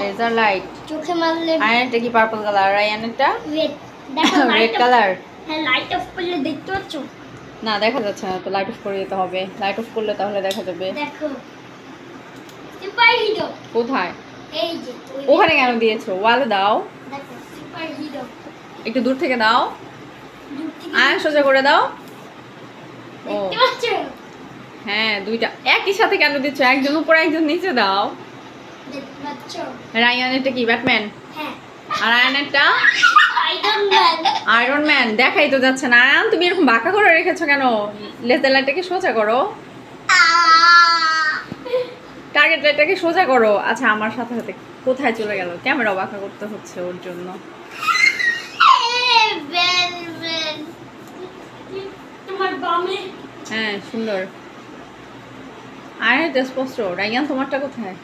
Laser light চোখে মারলে। আয়নাটা কি পার্পল কালার, আর আয়নাটা রেড। দেখো রেড কালার। হ্যাঁ, লাইট অফ করলে দেখতে পাচ্ছ? না দেখা যাচ্ছে না তো, লাইট অফ করে দিতে হবে। লাইট অফ করলে তাহলে দেখা যাবে। দেখো সুপার হিরো কোথায়? এই যে ওখানে কেন দিয়েছো? ওয়ালে দাও। দেখো সুপার হিরো। একটু দূর থেকে দাও। দূর থেকে আয় সোজা করে দাও। ও দেখতে পাচ্ছ? হ্যাঁ, দুইটা একই সাথে কেন দিচ্ছ? একজন উপরে একজন নিচে দাও। দেখতে পাচ্ছ? রায়ানেরটা কি ব্যাটম্যান? হ্যাঁ। আর আয়নারটা আয়রন ম্যান। Iron man. দেখাই তো যাচ্ছে না। আয়ান তুমি এরকম বাঁকা করে রেখেছো কেন? লেজার লাইটটাকে সোজা করো। টার্গেট লাইটটাকে সোজা করো। আচ্ছা, আমার সাথে সাথে কোথায় চলে গেল? ক্যামেরা বাঁকা করতে হচ্ছে ওর জন্য। তোমার বামে। হ্যাঁ সুন্দর। আয়নাটা স্পষ্ট। রায়ান তোমারটা কোথায়?